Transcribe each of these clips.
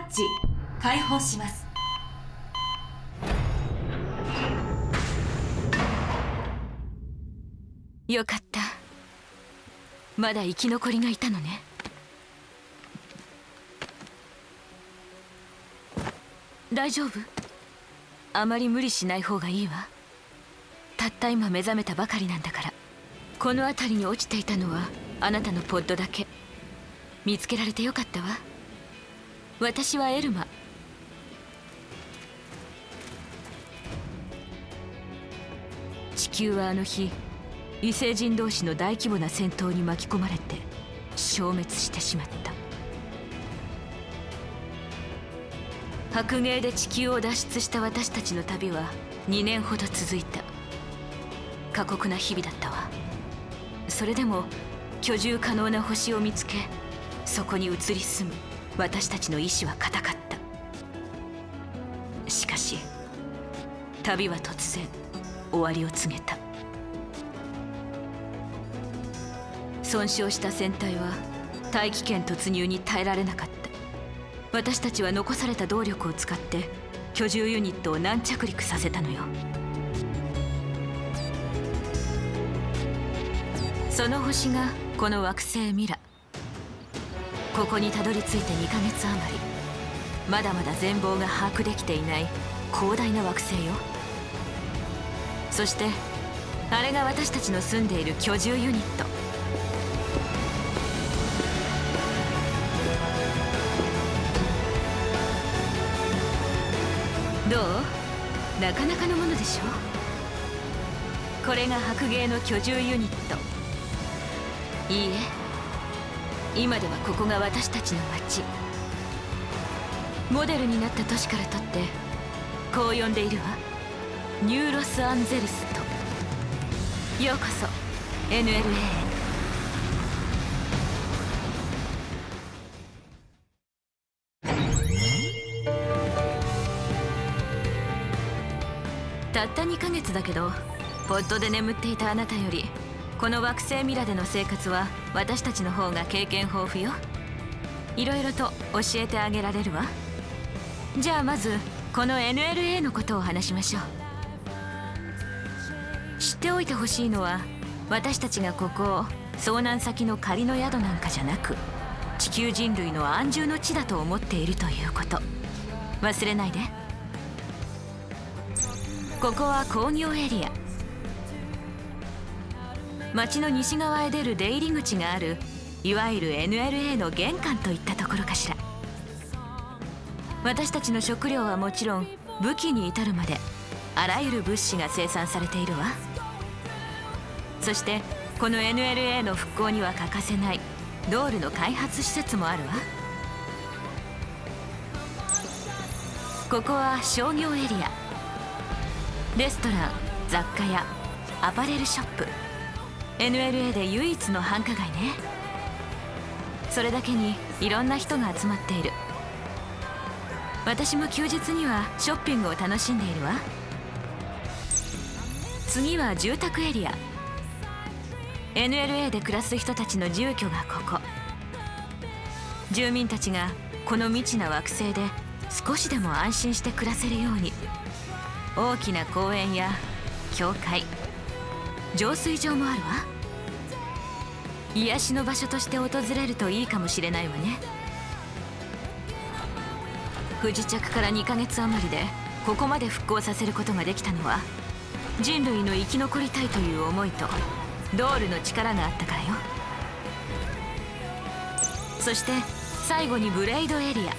ッチ開放します。よかった。まだ生き残りがいたのね。大丈夫？あまり無理しない方がいいわ。たった今目覚めたばかりなんだから。この辺りに落ちていたのはあなたのポッドだけ。見つけられてよかったわ。私はエルマ。地球はあの日異星人同士の大規模な戦闘に巻き込まれて消滅してしまった。白芸で地球を脱出した私たちの旅は2年ほど続いた。過酷な日々だったわ。それでも居住可能な星を見つけ、そこに移り住む私たちの意志は固かった。しかし旅は突然終わりを告げた。損傷した船体は大気圏突入に耐えられなかった。私たちは残された動力を使って居住ユニットを軟着陸させたのよ。その星がこの惑星ミラ。ここにたどり着いて2ヶ月余り。まだまだ全貌が把握できていない広大な惑星よ。そしてあれが私たちの住んでいる居住ユニット。どう？なかなかのものでしょ。これが白芸の居住ユニット。いいえ、今ではここが私たちの町。モデルになった都市からとってこう呼んでいるわ。ニューロス・アンゼルスと。ようこそ NLA へ。たった2ヶ月だけど、ポッドで眠っていたあなたよりこの惑星ミラでの生活は私たちの方が経験豊富よ。いろいろと教えてあげられるわ。じゃあまずこの NLA のことを話しましょう。知っておいてほしいのは、私たちがここを遭難先の仮の宿なんかじゃなく、地球人類の安住の地だと思っているということ。忘れないで。ここは工業エリア。町の西側へ出る出入り口がある、いわゆる NLA の玄関といったところかしら。私たちの食料はもちろん、武器に至るまであらゆる物資が生産されているわ。そしてこの NLA の復興には欠かせないドールの開発施設もあるわ。ここは商業エリア。レストラン、雑貨屋、アパレルショップ。NLA で唯一の繁華街ね。それだけにいろんな人が集まっている。私も休日にはショッピングを楽しんでいるわ。次は住宅エリア。 NLA で暮らす人たちの住居がここ。住民たちがこの未知な惑星で少しでも安心して暮らせるように、大きな公園や教会、浄水場もあるわ。癒しの場所として訪れるといいかもしれないわね。不時着から2ヶ月余りでここまで復興させることができたのは、人類の生き残りたいという思いとドールの力があったからよ。そして最後にブレイドエリア。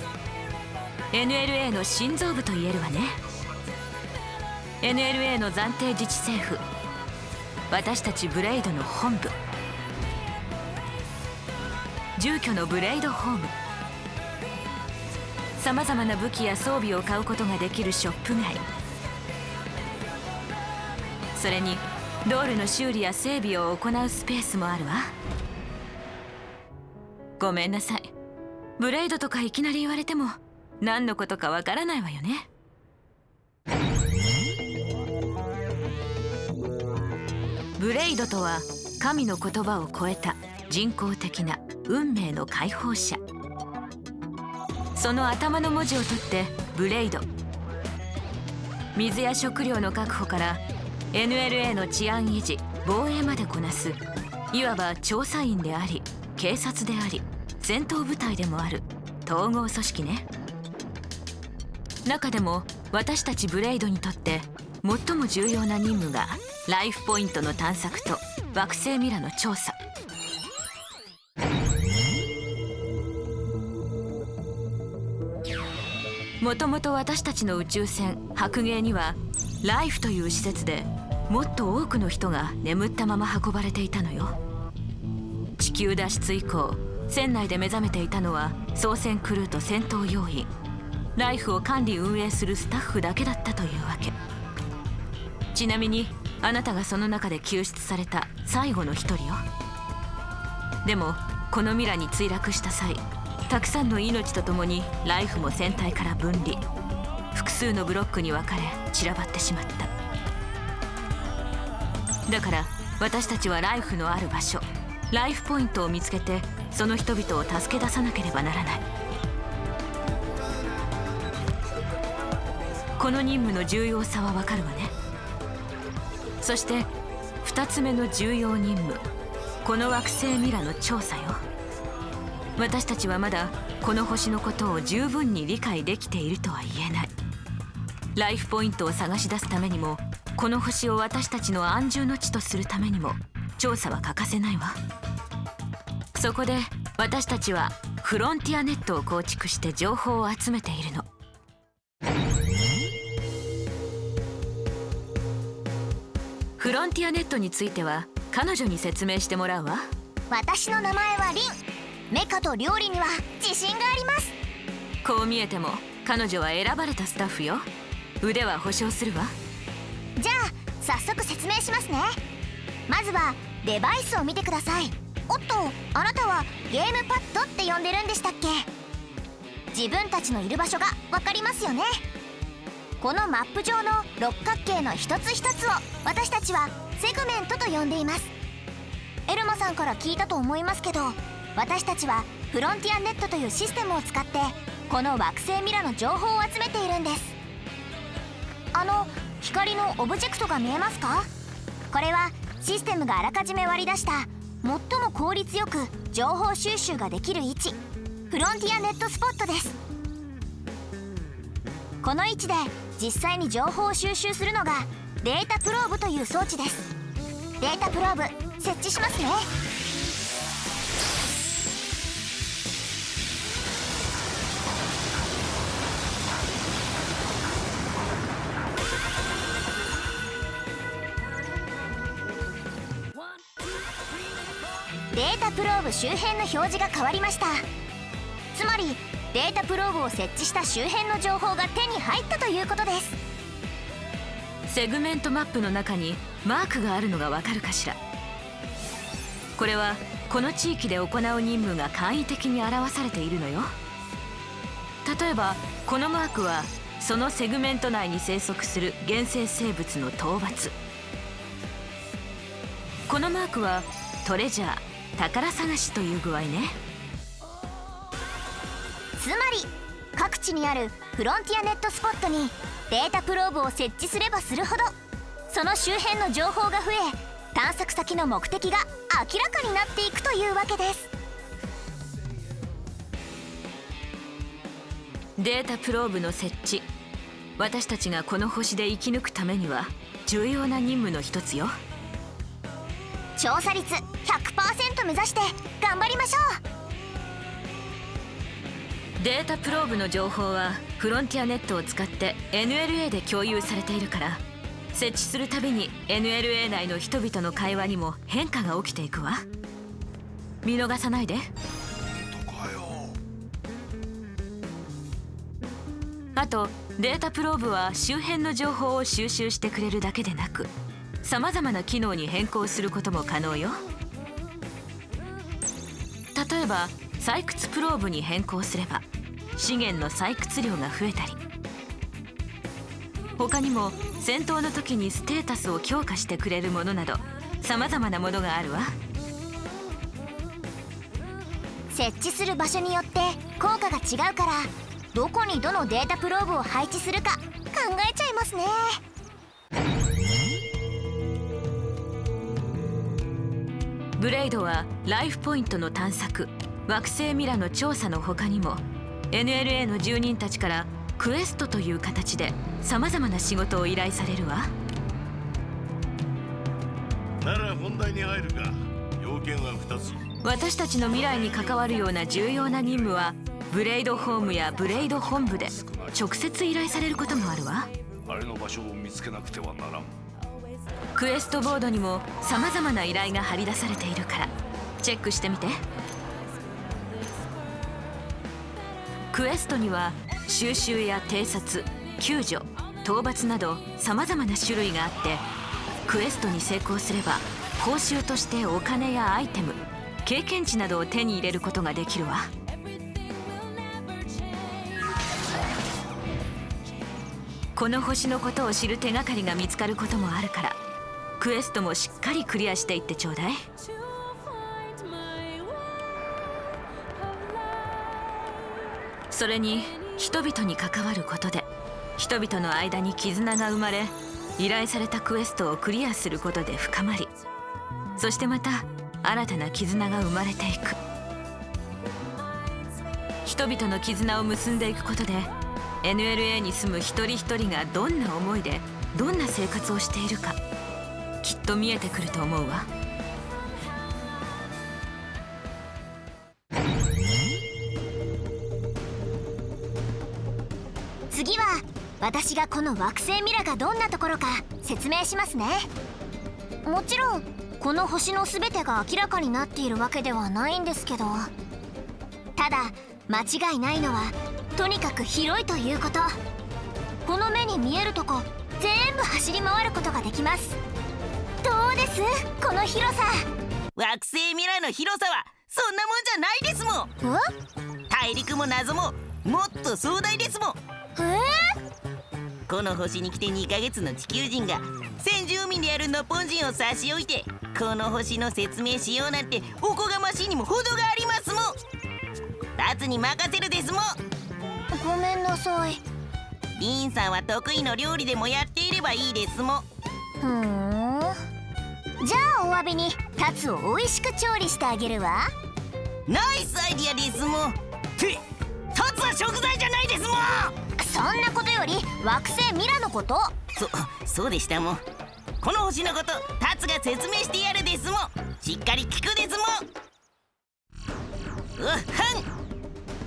NLA の心臓部と言えるわね。 NLA の暫定自治政府、私たちブレイドの本部。住居のブレイドホーム。さまざまな武器や装備を買うことができるショップ街。それにドールの修理や整備を行うスペースもあるわ。ごめんなさい、ブレイドとかいきなり言われても何のことかわからないわよね。ブレイドとは神の言葉を超えた人工的な運命の解放者。その頭の文字を取ってブレイド。水や食料の確保から NLA の治安維持防衛までこなす、いわば調査員であり警察であり戦闘部隊でもある統合組織ね。中でも私たちブレイドにとって最も重要な任務がライフポイントの探索と惑星ミラの調査。もともと私たちの宇宙船白鯨にはライフという施設でもっと多くの人が眠ったまま運ばれていたのよ。地球脱出以降、船内で目覚めていたのは操船クルーと戦闘要員、ライフを管理運営するスタッフだけだったというわけ。ちなみにあなたがその中で救出された最後の一人よ。でもこのミラに墜落した際、たくさんの命とともにライフも船体から分離、複数のブロックに分かれ散らばってしまった。だから私たちはライフのある場所、ライフポイントを見つけてその人々を助け出さなければならない。この任務の重要さはわかるわね。そして2つ目の重要任務、この惑星ミラの調査よ。私たちはまだこの星のことを十分に理解できているとは言えない。ライフポイントを探し出すためにも、この星を私たちの安住の地とするためにも調査は欠かせないわ。そこで私たちはフロンティアネットを構築して情報を集めているの。フロンティアネットについては彼女に説明してもらうわ。私の名前はリン。メカと料理には自信があります。こう見えても彼女は選ばれたスタッフよ。腕は保証するわ。じゃあ早速説明しますね。まずはデバイスを見てください。おっと、あなたはゲームパッドって呼んでるんでしたっけ？自分たちのいる場所が分かりますよね。このマップ上の六角形の一つ一つを私たちはセグメントと呼んでいます。エルマさんから聞いたと思いますけど、私たちはフロンティアネットというシステムを使ってこの惑星ミラの情報を集めているんです。光のオブジェクトが見えますか？これはシステムがあらかじめ割り出した最も効率よく情報収集ができる位置、フロンティアネットスポットです。この位置で実際に情報を収集するのがデータプローブという装置です。データプローブ設置しますね。データプローブ周辺の表示が変わりました。つまりデータプローブを設置した周辺の情報が手に入ったということです。セグメントマップの中にマークがあるのがわかるかしら。これはこの地域で行う任務が簡易的に表されているのよ。例えばこのマークはそのセグメント内に生息する原生生物の討伐。このマークはトレジャー、宝探しという具合ね。つまり各地にあるフロンティアネットスポットにデータプローブを設置すればするほど、その周辺の情報が増え、探索先の目的が明らかになっていくというわけです。データプローブの設置、私たちがこの星で生き抜くためには重要な任務の一つよ。調査率 100% 目指して頑張りましょう。データプローブの情報はフロンティアネットを使って NLA で共有されているから、設置するたびに NLA 内の人々の会話にも変化が起きていくわ。見逃さないで。あとデータプローブは周辺の情報を収集してくれるだけでなく、さまざまな機能に変更することも可能よ。例えば採掘プローブに変更すれば資源の採掘量が増えたり、他にも戦闘の時にステータスを強化してくれるものなど、さまざまなものがあるわ。う。設置する場所によって効果が違うから、どこにどのデータプローブを配置するか考えちゃいますね。ブレイドはライフポイントの探索、惑星ミラの調査の他にも NLA の住人たちからクエストという形でさまざまな仕事を依頼されるわ。なら本題に入るが、要件は2つ。私たちの未来に関わるような重要な任務はブレイドホームやブレイド本部で直接依頼されることもあるわ。あれの場所を見つけなくてはならん。クエストボードにもさまざまな依頼が貼り出されているからチェックしてみて。クエストには収集や偵察、救助、討伐などさまざまな種類があって、クエストに成功すれば報酬としてお金やアイテム、経験値などを手に入れることができるわ。この星のことを知る手がかりが見つかることもあるから、クエストもしっかりクリアしていってちょうだい。それに人々に関わることで人々の間に絆が生まれ、依頼されたクエストをクリアすることで深まり、そしてまた新たな絆が生まれていく。人々の絆を結んでいくことで NLA に住む一人一人がどんな思いでどんな生活をしているかきっと見えてくると思うわ。次は私がこの惑星ミラがどんなところか説明しますね。もちろんこの星の全てが明らかになっているわけではないんですけど、ただ間違いないのはとにかく広いということ。この目に見えるとこ全部走り回ることができます。どうですこの広さ。惑星ミラの広さはそんなもんじゃないですもん。大陸も謎ももっと壮大ですもん。この星に来て2ヶ月の地球人が先住民であるノッポン人を差し置いてこの星の説明しようなんておこがましいにも程がありますもん。タツに任せるですもん。ごめんなさい。リンさんは得意の料理でもやっていればいいですもん。じゃあお詫びにタツを美味しく調理してあげるわ。ナイスアイディアですもん。ってタツは食材じゃないですもん。そんなことより惑星ミラのこと。そうでしたもん。この星のことタツが説明してやるですもん。しっかり聞くですもん。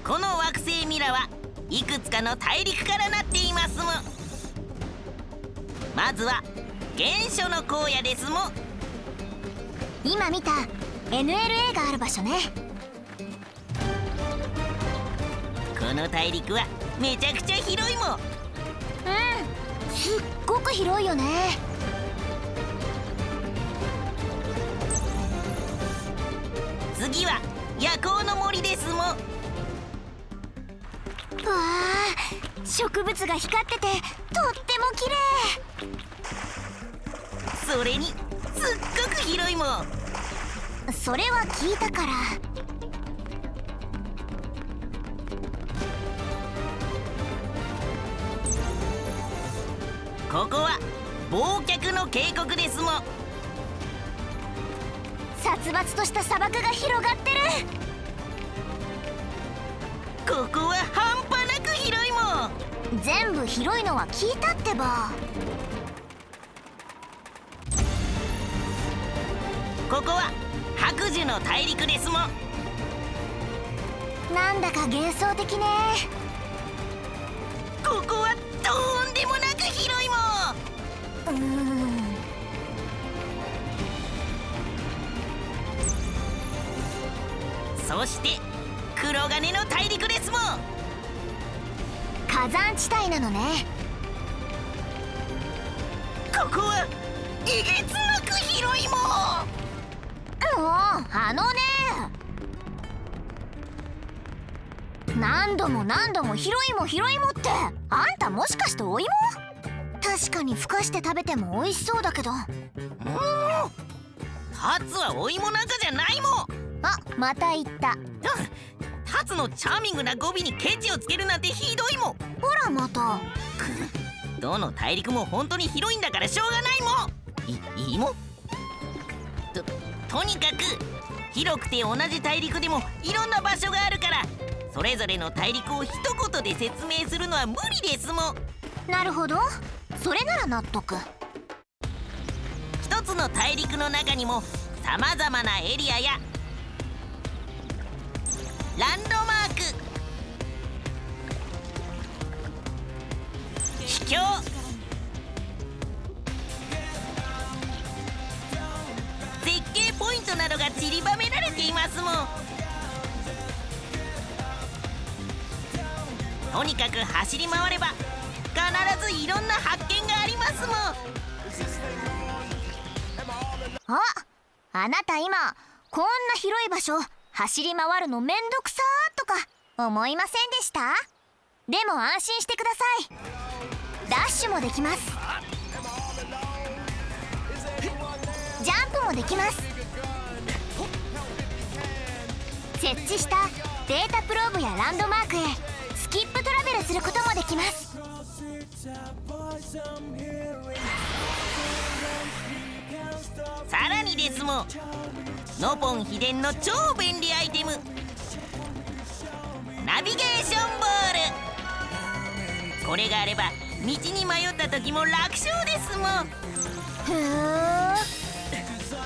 この惑星ミラはいくつかの大陸からなっていますもん。まずは原初の荒野ですもん。今見た NLA がある場所ね。この大陸はめちゃくちゃ広いもん。すっごく広いよね。次は夜行の森ですもん。わあ、植物が光っててとっても綺麗。それにすっごく広いもん。それは聞いたから。ここは忘却の渓谷ですもん。殺伐とした砂漠が広がってる。ここは半端なく広いもん。全部広いのは聞いたってば。ここは白寿の大陸ですもん。なんだか幻想的ね。ここはとんでもなく広いもん。そして黒金の大陸ですもん。火山地帯なのね。ここはえげつなく広いもん。もう何度も何度も広いも広いもって、あんたもしかしてお芋？確かにふかして食べても美味しそうだけど。タツはお芋なんかじゃないもん。あ、また言った。タツのチャーミングな語尾にケチをつけるなんてひどいもん。ほらまた。どの大陸も本当に広いんだからしょうがないもん。いいもん。とにかく広くて同じ大陸でもいろんな場所があるから、それぞれの大陸を一言で説明するのは無理ですもん。なるほど、それなら納得。一つの大陸の中にもさまざまなエリアやランドマーク、秘境、絶景ポイントなどが散りばめられていますもん。とにかく走り回れば必ずいろんな発見がありますもん。あなた今こんな広い場所走り回るのめんどくさーとか思いませんでした？でも安心してください。ダッシュもできます。ジャンプもできます。設置したデータプローブやランドマークへスキップトラベルすることもできます。さらにですもん、ノポン秘伝の超便利アイテム、ナビゲーションボール。これがあれば道に迷った時も楽勝ですもん。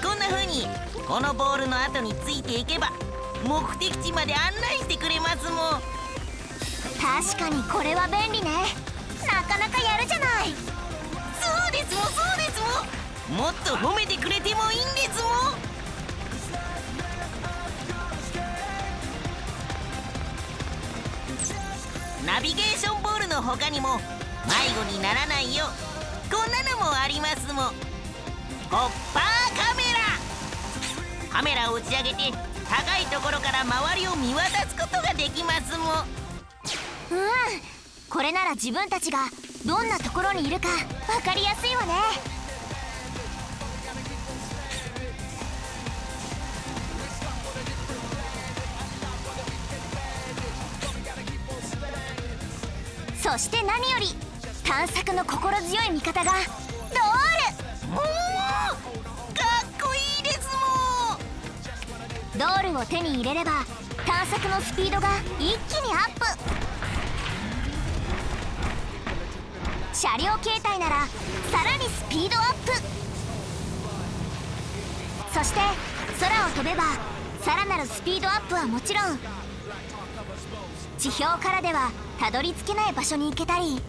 こんな風にこのボールの後についていけば目的地まで案内してくれますもん。確かにこれは便利ね。なかなかやるじゃない。そうですもん、そうですもん。もっと褒めてくれてもいいんですもん。ナビゲーションボールの他にも迷子にならないようこんなのもありますもん。ホッパーカメラ。カメラを打ち上げて高いところから周りを見渡すことができますもん。これなら自分たちがどんなところにいるか分かりやすいわね。そして何より探索の心強い味方がドール。かっこいいですもん。ドールを手に入れれば探索のスピードが一気にアップ。車両形態ならさらにスピードアップ。そして空を飛べばさらなるスピードアップはもちろん、地表からではたどり着けない場所に行けたり、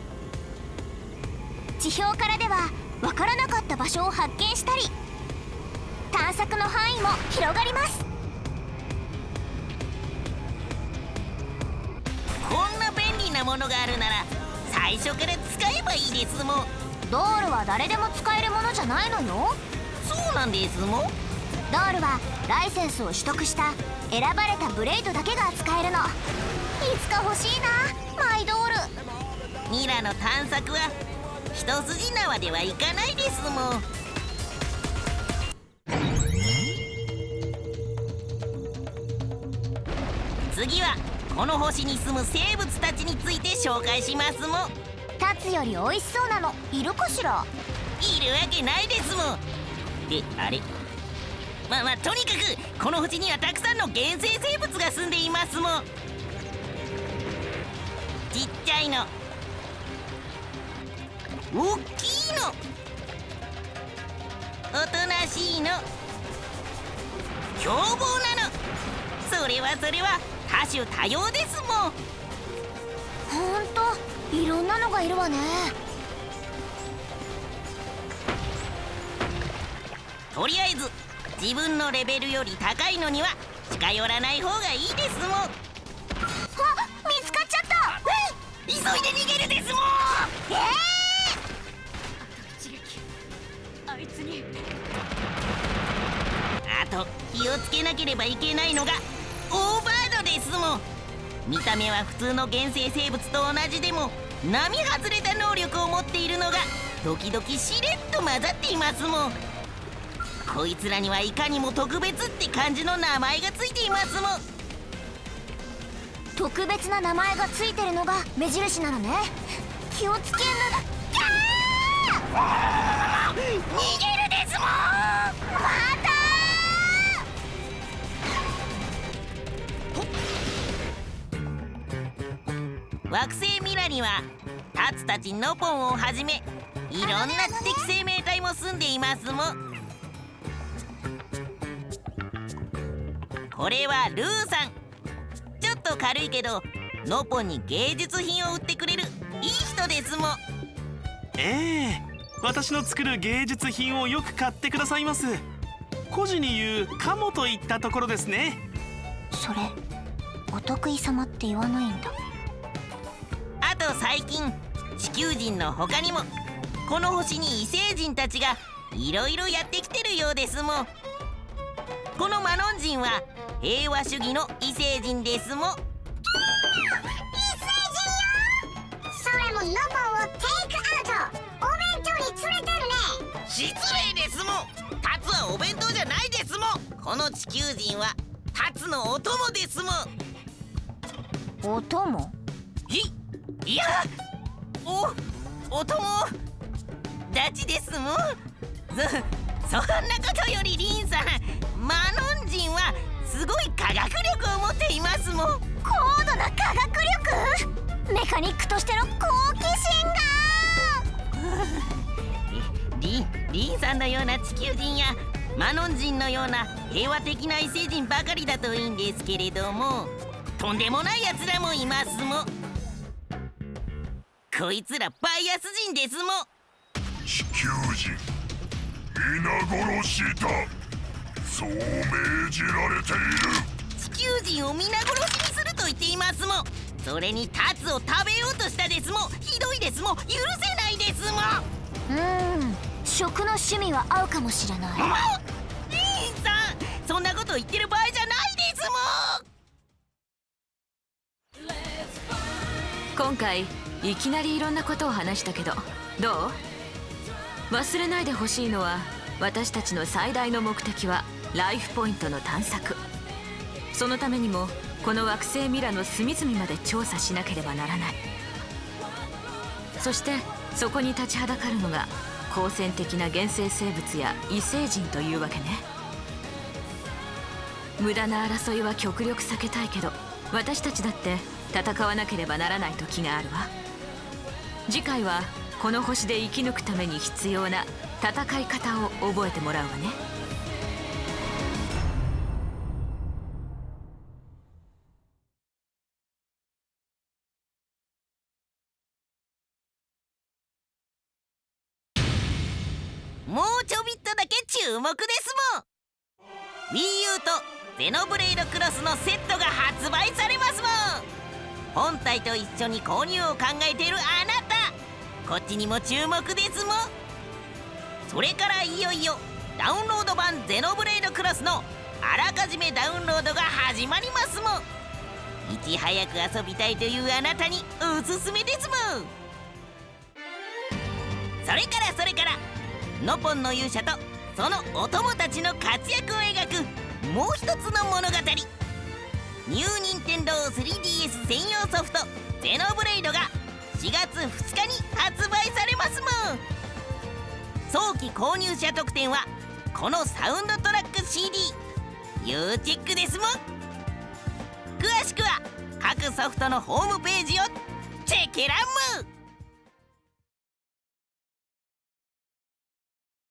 地表からでは分からなかった場所を発見したり、探索の範囲も広がります。こんな便利なものがあるなら最初から使えばいいですもん。ドールは誰でも使えるものじゃないのよ。そうなんですもん。ドールはライセンスを取得した選ばれたブレイドだけが使えるの。いつか欲しいな、マイドール。ミラの探索は一筋縄ではいかないですもん。次はこの星に住む生物たちについて紹介しますもん。立つより美味しそうなのいるかしら？いるわけないですもん。で、あれ、まあとにかくこの星にはたくさんの原生生物が住んでいますもん。ちっちゃいの、おっきいの、おとなしいの、凶暴なの。それは多種多様ですもん。ほんといろんなのがいるわね。とりあえず自分のレベルより高いのには近寄らない方がいいですもん。あ、見つかっちゃった。急いで逃げるですもん。あいつに。あと気をつけなければいけないのがオーバードですもん。見た目は普通の原生生物と同じでも並外れた能力を持っているのが時々しれっと混ざっていますもん。こいつらにはいかにも特別って感じの名前がついていますもん。特別な名前がついてるのが目印なのね。気をつけぬ。逃げるですもん。また惑星ミラにはタツたちノポンをはじめいろんな知的生命体も住んでいますも。これはルーさん。ちょっと軽いけどノポンに芸術品を売ってくれるいい人ですも。私の作る芸術品をよく買ってくださいます。古事に言うカモといったところですね。それお得意様って言わないんだ。あと最近地球人の他にもこの星に異星人たちがいろいろやってきてるようですも。このマノン人は平和主義の異星人ですも。それもノポンをテイクアウト。お弁当に連れてるね。失礼ですも。タツはお弁当じゃないですも。この地球人はタツのお供ですも。お供？いやお供ダチですも。そんなことよりリンさん、マノン人はすごい科学力を持っていますもん。高度な科学力？メカニックとしての好奇心がリンさんのような地球人やマノン人のような平和的な異星人ばかりだといいんですけれども、とんでもないやつらもいますも。こいつらバイアス人ですも。地球人皆殺しだ、そう命じられている。地球人を皆殺しにすると言っていますも。それにタツを食べようとしたですも。ひどいですも。許せないですも。食の趣味は合うかもしれない。リンさん、そんなこと言ってる場合じゃないですも。今回いきなりいろんなことを話したけどどう？忘れないでほしいのは、私たちの最大の目的はライフポイントの探索。そのためにもこの惑星ミラの隅々まで調査しなければならない。そしてそこに立ちはだかるのが好戦的な原生生物や異星人というわけね。無駄な争いは極力避けたいけど、私たちだって戦わなければならない時があるわ。次回はこの星で生き抜くために必要な戦い方を覚えてもらうわね。もうちょびっとだけ注目ですもん。 Wii U とゼノブレイドクロスのセットが発売されますもん。本体と一緒に購入を考えているあなた、こっちにも注目ですもん。それからいよいよダウンロード版ゼノブレイドクロスのあらかじめダウンロードが始まりますもん。いち早く遊びたいというあなたにおすすめですもん。それからノポンの勇者とそのお供たちの活躍を描くもう一つの物語、ニューニンテンドー 3DS 専用ソフトゼノブレイドが4月2日に発売されますもん。早期購入者特典はこのサウンドトラック CD 要チェックですもん。詳しくは各ソフトのホームページをチェケランム。